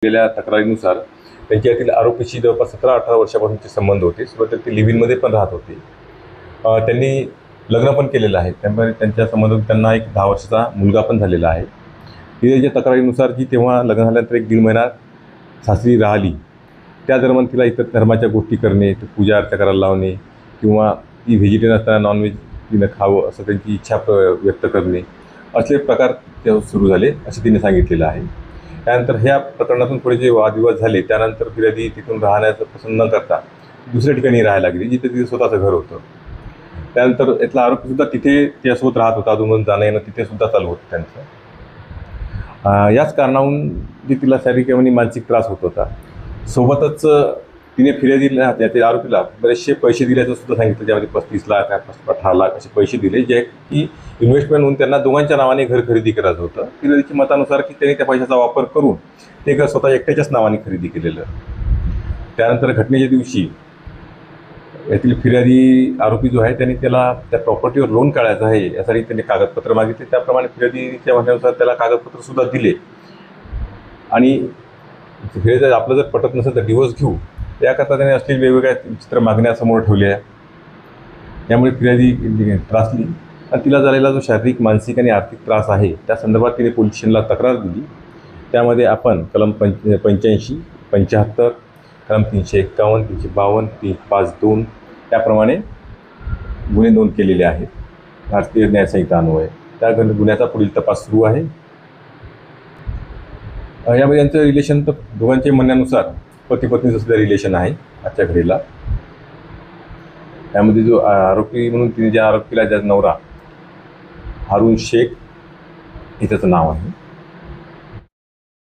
केलेल्या तक्रारीनुसार त्यांच्यातील आरोपीशी जवळपास 17-18 वर्षापासूनचे संबंध होते. सुरुवातीला ते लिव्ह इनमध्ये पण राहत होते. त्यांनी लग्न पण केलेलं आहे. त्यामुळे त्यांच्या संबंधात त्यांना एक 10 वर्षाचा मुलगा पण झालेला आहे. तिच्या तक्रारीनुसार जी तेव्हा लग्न झाल्यानंतर 1-1.5 महिना सासरी राहिली. त्या दरम्यान तिला इतर धर्माच्या गोष्टी करणे, पूजा अर्चा करायला लावणे किंवा ती व्हेजिटेरियन असताना नॉनव्हेज तिनं खावं असं त्यांची इच्छा व्यक्त करणे, असे प्रकार सुरू झाले असे तिने सांगितलेलं आहे. त्यानंतर ह्या प्रकरणातून थोडे जे वादविवाद झाले, त्यानंतर फिर्यादी तिथून राहण्याचं पसंत न करता दुसऱ्या ठिकाणी राहायला लागली, जिथे तिथे स्वतःचं घर होतं. त्यानंतर यातला आरोपीसुद्धा तिथे त्यासोबत राहत होता. अधूनमधून जाणं येणं तिथेसुद्धा चालू होतं त्यांचं. याच कारणावरून जी तिला शारीरिक आणि मानसिक त्रास होत होता. सोबतच तिने फिर्यादीला त्या आरोपीला बरेचसे पैसे दिल्याचं सुद्धा सांगितलं. ज्यामध्ये 35 लाख 18 लाख असे पैसे दिले, जे की इन्व्हेस्टमेंट म्हणून त्यांना दोघांच्या नावाने घर खरेदी करायचं होतं. फिर्यादीच्या मतानुसार की त्यांनी त्या पैशाचा वापर करून ते घर स्वतः एकट्याच्याच नावाने खरेदी केलेलं. त्यानंतर घटनेच्या दिवशी यातील फिर्यादी आरोपी जो आहे त्यांनी त्याला त्या प्रॉपर्टीवर लोन काढायचं आहे यासाठी त्यांनी कागदपत्र मागितले. त्याप्रमाणे फिर्यादीच्या म्हणण्यानुसार त्याला कागदपत्रसुद्धा दिले आणि फिर्यादी आपलं जर पटत नसेल तर डिव्होर्स घेऊ याकरता त्याने असलेली वेगवेगळ्या विचित्र मागण्या समोर ठेवल्या. यामुळे फिर्यादी त्रासली आणि तिला झालेला जो शारीरिक, मानसिक आणि आर्थिक त्रास आहे त्या संदर्भात तिने पोलीस स्टेशनला तक्रार दिली. त्यामध्ये आपण कलम 85, 75, कलम 351, 352, 352 त्याप्रमाणे गुन्हे नोंद केलेले आहेत भारतीय न्यायसंहिता अन्वये. त्या गुन्ह्याचा पुढील तपास सुरू आहे. यामध्ये यांचं रिलेशन तर दोघांच्या म्हणण्यानुसार पती-पत्नीचं सुद्धा रिलेशन आहे आजच्या घडीला. त्यामध्ये जो आरोपी म्हणून तिने ज्या आरोप केला, ज्याचा नवरा हारून शेख हे त्याचं नाव आहे.